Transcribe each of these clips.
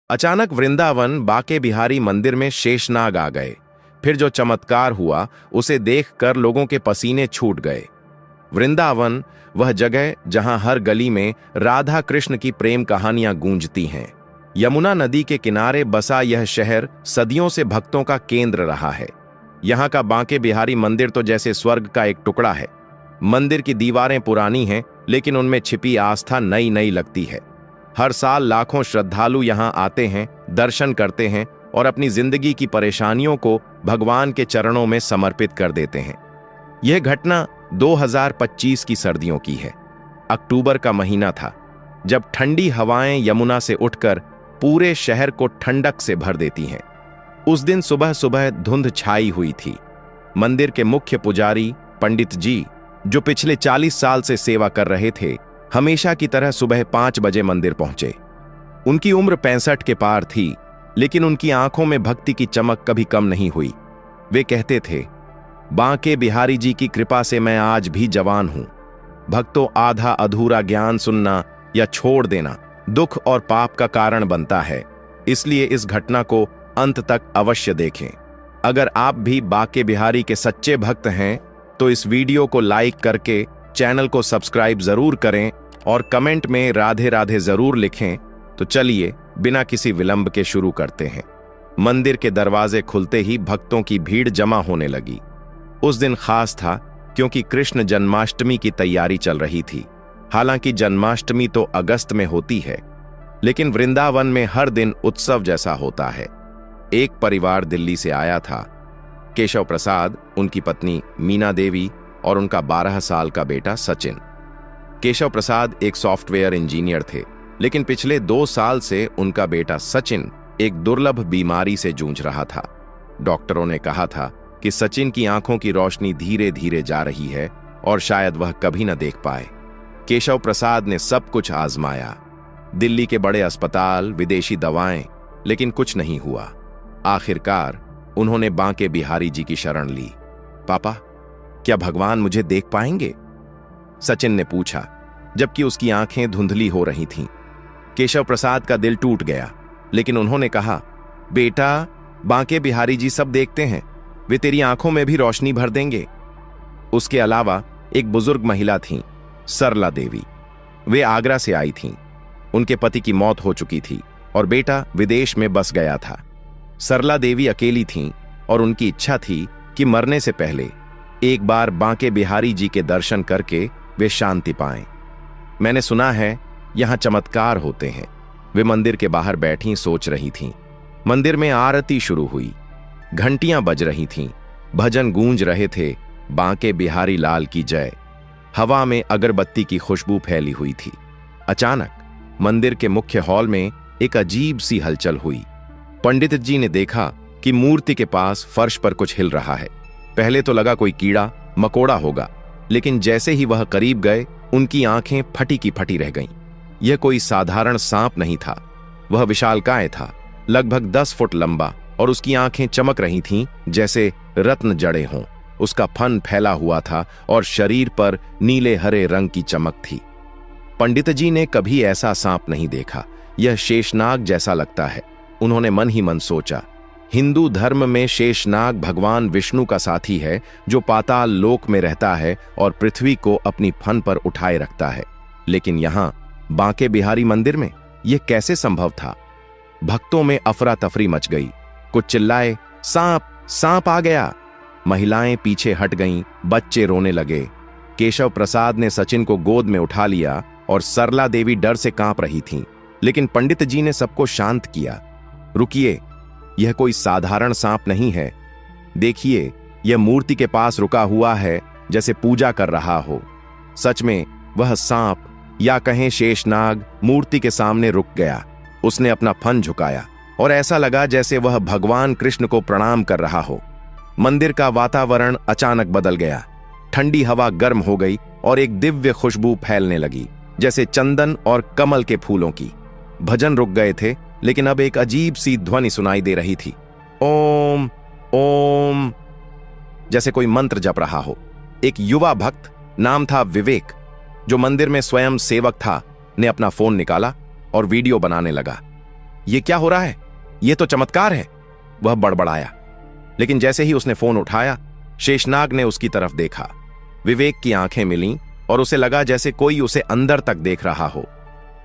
अचानक वृंदावन बांके बिहारी मंदिर में शेषनाग आ गए। फिर जो चमत्कार हुआ उसे देखकर लोगों के पसीने छूट गए। वृंदावन वह जगह जहां हर गली में राधा कृष्ण की प्रेम कहानियां गूंजती हैं। यमुना नदी के किनारे बसा यह शहर सदियों से भक्तों का केंद्र रहा है। यहाँ का बांके बिहारी मंदिर तो जैसे स्वर्ग का एक टुकड़ा है। मंदिर की दीवारें पुरानी हैं, लेकिन उनमें छिपी आस्था नई नई लगती है। हर साल लाखों श्रद्धालु यहाँ आते हैं, दर्शन करते हैं और अपनी जिंदगी की परेशानियों को भगवान के चरणों में समर्पित कर देते हैं। यह घटना 2025 की सर्दियों की है। अक्टूबर का महीना था, जब ठंडी हवाएं यमुना से उठकर पूरे शहर को ठंडक से भर देती हैं। उस दिन सुबह सुबह धुंध छाई हुई थी। मंदिर के मुख्य पुजारी पंडित जी, जो पिछले 40 साल से सेवा कर रहे थे, हमेशा की तरह सुबह 5 बजे मंदिर पहुंचे। उनकी उम्र 65 के पार थी, लेकिन उनकी आंखों में भक्ति की चमक कभी कम नहीं हुई। वे कहते थे, बांके बिहारी जी की कृपा से मैं आज भी जवान हूं। भक्तों, आधा अधूरा ज्ञान सुनना या छोड़ देना दुख और पाप का कारण बनता है, इसलिए इस घटना को अंत तक अवश्य देखें। अगर आप भी बांके बिहारी के सच्चे भक्त हैं तो इस वीडियो को लाइक करके चैनल को सब्सक्राइब जरूर करें और कमेंट में राधे राधे जरूर लिखें। तो चलिए बिना किसी विलंब के शुरू करते हैं। मंदिर के दरवाजे खुलते ही भक्तों की भीड़ जमा होने लगी। उस दिन खास था क्योंकि कृष्ण जन्माष्टमी की तैयारी चल रही थी। हालांकि जन्माष्टमी तो अगस्त में होती है, लेकिन वृंदावन में हर दिन उत्सव जैसा होता है। एक परिवार दिल्ली से आया था। केशव प्रसाद, उनकी पत्नी मीना देवी और उनका 12 साल का बेटा सचिन। केशव प्रसाद एक सॉफ्टवेयर इंजीनियर थे, लेकिन पिछले 2 साल से उनका बेटा सचिन एक दुर्लभ बीमारी से जूझ रहा था। डॉक्टरों ने कहा था कि सचिन की आंखों की रोशनी धीरे धीरे जा रही है और शायद वह कभी न देख पाए। केशव प्रसाद ने सब कुछ आजमाया, दिल्ली के बड़े अस्पताल, विदेशी दवाएं, लेकिन कुछ नहीं हुआ। आखिरकार उन्होंने बांके बिहारी जी की शरण ली। पापा, क्या भगवान मुझे देख पाएंगे? सचिन ने पूछा, जबकि उसकी आंखें धुंधली हो रही थीं। केशव प्रसाद का दिल टूट गया, लेकिन उन्होंने कहा, बेटा, बांके बिहारी जी सब देखते हैं, वे तेरी आंखों में भी रोशनी भर देंगे। उसके अलावा एक बुजुर्ग महिला थीं, सरला देवी। वे आगरा से आई थीं। उनके पति की मौत हो चुकी थी और बेटा विदेश में बस गया था। सरला देवी अकेली थीं और उनकी इच्छा थी कि मरने से पहले एक बार बांके बिहारी जी के दर्शन करके वे शांति पाएं। मैंने सुना है यहां चमत्कार होते हैं। वे मंदिर के बाहर बैठी सोच रही थीं। मंदिर में आरती शुरू हुई, घंटियां बज रही थीं, भजन गूंज रहे थे, बांके बिहारी लाल की जय। हवा में अगरबत्ती की खुशबू फैली हुई थी। अचानक मंदिर के मुख्य हॉल में एक अजीब सी हलचल हुई। पंडित जी ने देखा कि मूर्ति के पास फर्श पर कुछ हिल रहा है। पहले तो लगा कोई कीड़ा मकोड़ा होगा, लेकिन जैसे ही वह करीब गए, उनकी आंखें फटी की फटी रह गईं। यह कोई साधारण सांप नहीं था, वह विशालकाय था, लगभग 10 फुट लंबा, और उसकी आंखें चमक रही थीं जैसे रत्न जड़े हों। उसका फन फैला हुआ था और शरीर पर नीले हरे रंग की चमक थी। पंडित जी ने कभी ऐसा सांप नहीं देखा। यह शेषनाग जैसा लगता है, उन्होंने मन ही मन सोचा। हिंदू धर्म में शेषनाग भगवान विष्णु का साथी है, जो पाताल लोक में रहता है और पृथ्वी को अपनी फन पर उठाए रखता है। लेकिन यहां बांके बिहारी मंदिर में यह कैसे संभव था? भक्तों में अफरा तफरी मच गई। कुछ चिल्लाए, सांप, सांप आ गया। महिलाएं पीछे हट गईं, बच्चे रोने लगे। केशव प्रसाद ने सचिन को गोद में उठा लिया और सरला देवी डर से कांप रही थीं, लेकिन पंडित जी ने सबको शांत किया। रुकिए, यह कोई साधारण सांप नहीं है। देखिए, यह मूर्ति के पास रुका हुआ है, जैसे पूजा कर रहा हो। सच में वह सांप, या कहें शेषनाग, मूर्ति के सामने रुक गया। उसने अपना फन झुकाया और ऐसा लगा जैसे वह भगवान कृष्ण को प्रणाम कर रहा हो। मंदिर का वातावरण अचानक बदल गया। ठंडी हवा गर्म हो गई और एक दिव्य खुशबू फैलने लगी, जैसे चंदन और कमल के फूलों की। भजन रुक गए थे, लेकिन अब एक अजीब सी ध्वनि सुनाई दे रही थी, ओम ओम, जैसे कोई मंत्र जप रहा हो। एक युवा भक्त, नाम था विवेक, जो मंदिर में स्वयं सेवक था, ने अपना फोन निकाला और वीडियो बनाने लगा। ये क्या हो रहा है? ये तो चमत्कार है, वह बड़बड़ाया। लेकिन जैसे ही उसने फोन उठाया, शेषनाग ने उसकी तरफ देखा। विवेक की आंखें मिलीं और उसे लगा जैसे कोई उसे अंदर तक देख रहा हो।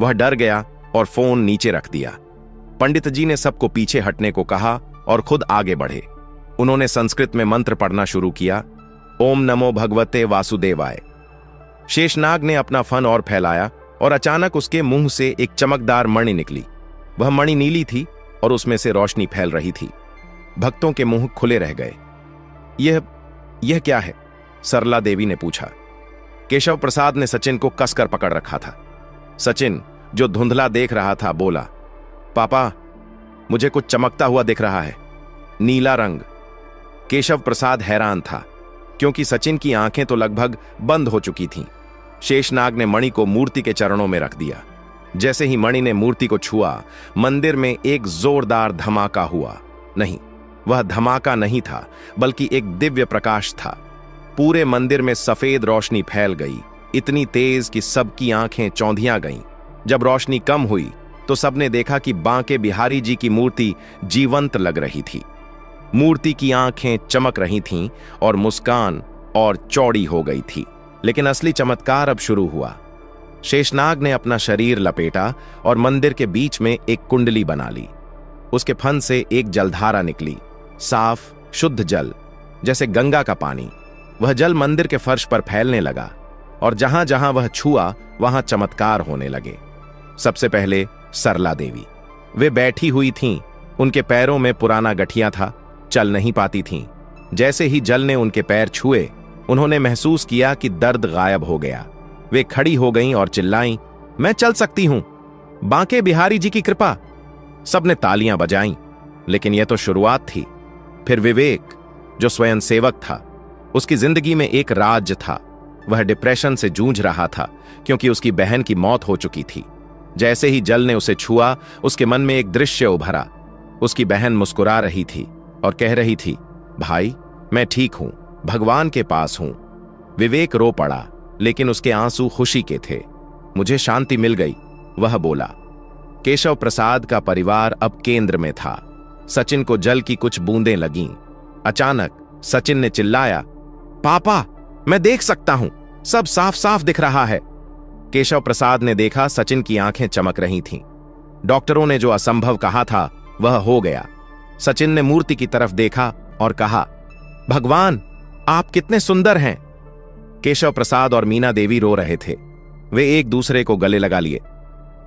वह डर गया और फोन नीचे रख दिया। पंडित जी ने सबको पीछे हटने को कहा और खुद आगे बढ़े। उन्होंने संस्कृत में मंत्र पढ़ना शुरू किया, ओम नमो भगवते वासुदेवाय। शेषनाग ने अपना फन और फैलाया और अचानक उसके मुंह से एक चमकदार मणि निकली। वह मणि नीली थी और उसमें से रोशनी फैल रही थी। भक्तों के मुंह खुले रह गए। यह क्या है? सरला देवी ने पूछा। केशव प्रसाद ने सचिन को कसकर पकड़ रखा था। सचिन, जो धुंधला देख रहा था, बोला, पापा, मुझे कुछ चमकता हुआ दिख रहा है, नीला रंग। केशव प्रसाद हैरान था, क्योंकि सचिन की आंखें तो लगभग बंद हो चुकी थीं। शेषनाग ने मणि को मूर्ति के चरणों में रख दिया। जैसे ही मणि ने मूर्ति को छुआ, मंदिर में एक जोरदार धमाका हुआ। नहीं, वह धमाका नहीं था, बल्कि एक दिव्य प्रकाश था। पूरे मंदिर में सफेद रोशनी फैल गई, इतनी तेज कि सबकी आंखें चौंधियां गईं। जब रोशनी कम हुई तो सबने देखा कि बांके बिहारी जी की मूर्ति जीवंत लग रही थी। मूर्ति की आंखें चमक रही थीं और मुस्कान और चौड़ी हो गई थी। लेकिन असली चमत्कार अब शुरू हुआ। शेषनाग ने अपना शरीर लपेटा और मंदिर के बीच में एक कुंडली बना ली। उसके फन से एक जलधारा निकली, साफ शुद्ध जल, जैसे गंगा का पानी। वह जल मंदिर के फर्श पर फैलने लगा और जहां जहां वह छुआ वहां चमत्कार होने लगे। सबसे पहले सरला देवी। वे बैठी हुई थीं, उनके पैरों में पुराना गठिया था, चल नहीं पाती थीं। जैसे ही जल ने उनके पैर छुए, उन्होंने महसूस किया कि दर्द गायब हो गया। वे खड़ी हो गईं और चिल्लाईं, मैं चल सकती हूं, बांके बिहारी जी की कृपा। सबने तालियां बजाईं। लेकिन यह तो शुरुआत थी। फिर विवेक, जो स्वयं सेवक था, उसकी जिंदगी में एक राज था। वह डिप्रेशन से जूझ रहा था, क्योंकि उसकी बहन की मौत हो चुकी थी। जैसे ही जल ने उसे छुआ, उसके मन में एक दृश्य उभरा। उसकी बहन मुस्कुरा रही थी और कह रही थी, भाई, मैं ठीक हूं, भगवान के पास हूं। विवेक रो पड़ा, लेकिन उसके आंसू खुशी के थे। मुझे शांति मिल गई, वह बोला। केशव प्रसाद का परिवार अब केंद्र में था। सचिन को जल की कुछ बूंदें लगीं। अचानक सचिन ने चिल्लाया, पापा, मैं देख सकता हूं, सब साफ साफ दिख रहा है। केशव प्रसाद ने देखा सचिन की आंखें चमक रही थीं। डॉक्टरों ने जो असंभव कहा था वह हो गया। सचिन ने मूर्ति की तरफ देखा और कहा, भगवान, आप कितने सुंदर हैं। केशव प्रसाद और मीना देवी रो रहे थे। वे एक दूसरे को गले लगा लिए।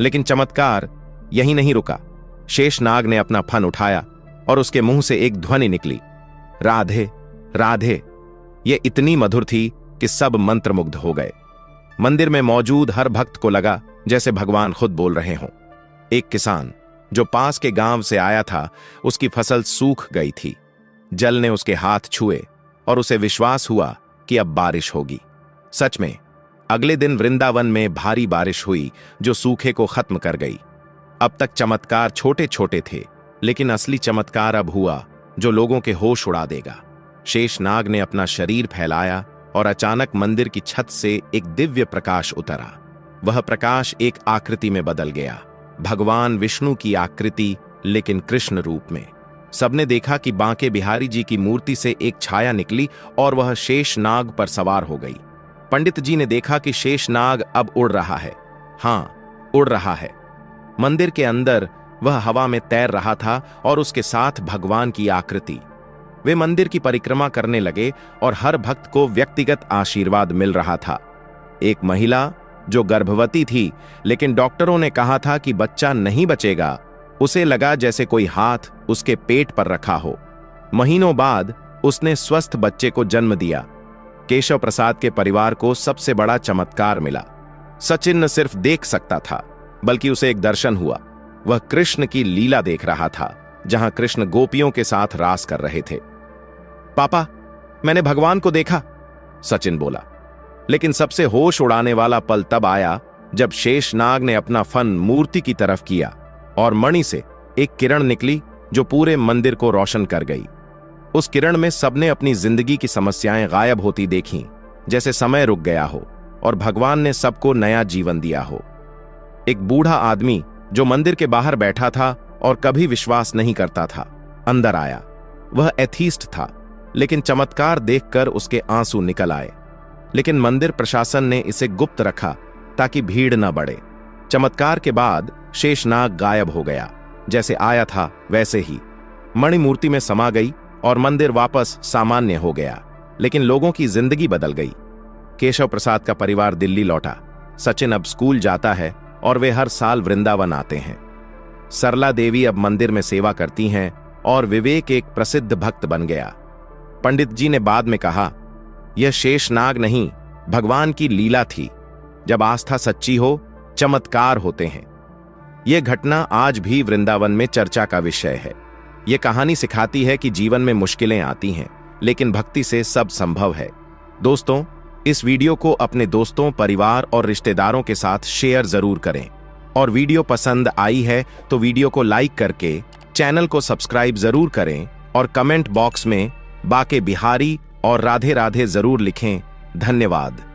लेकिन चमत्कार यहीं नहीं रुका। शेषनाग ने अपना फन उठाया और उसके मुंह से एक ध्वनि निकली, राधे राधे। यह इतनी मधुर थी कि सब मंत्रमुग्ध हो गए। मंदिर में मौजूद हर भक्त को लगा जैसे भगवान खुद बोल रहे हों। एक किसान जो पास के गांव से आया था, उसकी फसल सूख गई थी। जल ने उसके हाथ छुए और उसे विश्वास हुआ कि अब बारिश होगी। सच में अगले दिन वृंदावन में भारी बारिश हुई, जो सूखे को खत्म कर गई। अब तक चमत्कार छोटे छोटे थे, लेकिन असली चमत्कार अब हुआ, जो लोगों के होश उड़ा देगा। शेषनाग ने अपना शरीर फैलाया और अचानक मंदिर की छत से एक दिव्य प्रकाश उतरा। वह प्रकाश एक आकृति में बदल गया, भगवान विष्णु की आकृति, लेकिन कृष्ण रूप में। सबने देखा कि बांके बिहारी जी की मूर्ति से एक छाया निकली और वह शेषनाग पर सवार हो गई। पंडित जी ने देखा कि शेषनाग अब उड़ रहा है। हां, उड़ रहा है। मंदिर के अंदर वह हवा में तैर रहा था और उसके साथ भगवान की आकृति। वे मंदिर की परिक्रमा करने लगे और हर भक्त को व्यक्तिगत आशीर्वाद मिल रहा था। एक महिला जो गर्भवती थी, लेकिन डॉक्टरों ने कहा था कि बच्चा नहीं बचेगा, उसे लगा जैसे कोई हाथ उसके पेट पर रखा हो। महीनों बाद उसने स्वस्थ बच्चे को जन्म दिया। केशव प्रसाद के परिवार को सबसे बड़ा चमत्कार मिला। सचिन न सिर्फ देख सकता था, बल्कि उसे एक दर्शन हुआ। वह कृष्ण की लीला देख रहा था, जहां कृष्ण गोपियों के साथ रास कर रहे थे। पापा, मैंने भगवान को देखा, सचिन बोला। लेकिन सबसे होश उड़ाने वाला पल तब आया जब शेषनाग ने अपना फन मूर्ति की तरफ किया और मणि से एक किरण निकली जो पूरे मंदिर को रोशन कर गई। उस किरण में सबने अपनी जिंदगी की समस्याएं गायब होती देखीं, जैसे समय रुक गया हो और भगवान ने सबको नया जीवन दिया हो। एक बूढ़ा आदमी जो मंदिर के बाहर बैठा था और कभी विश्वास नहीं करता था, अंदर आया। वह एथीस्ट था, लेकिन चमत्कार देखकर उसके आंसू निकल आए। लेकिन मंदिर प्रशासन ने इसे गुप्त रखा ताकि भीड़ न बढ़े। चमत्कार के बाद शेषनाग गायब हो गया, जैसे आया था वैसे ही मणिमूर्ति में समा गई और मंदिर वापस सामान्य हो गया। लेकिन लोगों की जिंदगी बदल गई। केशव प्रसाद का परिवार दिल्ली लौटा। सचिन अब स्कूल जाता है और वे हर साल वृंदावन आते हैं। सरला देवी अब मंदिर में सेवा करती हैं और विवेक एक प्रसिद्ध भक्त बन गया। पंडित जी ने बाद में कहा, यह शेषनाग नहीं, भगवान की लीला थी। जब आस्था सच्ची हो, चमत्कार होते हैं। यह घटना आज भी वृंदावन में चर्चा का विषय है। यह कहानी सिखाती है कि जीवन में मुश्किलें आती हैं, लेकिन भक्ति से सब संभव है। दोस्तों, इस वीडियो को अपने दोस्तों, परिवार और रिश्तेदारों के साथ शेयर जरूर करें। और वीडियो पसंद आई है तो वीडियो को लाइक करके चैनल को सब्सक्राइब जरूर करें और कमेंट बॉक्स में बाके बिहारी और राधे राधे जरूर लिखें। धन्यवाद।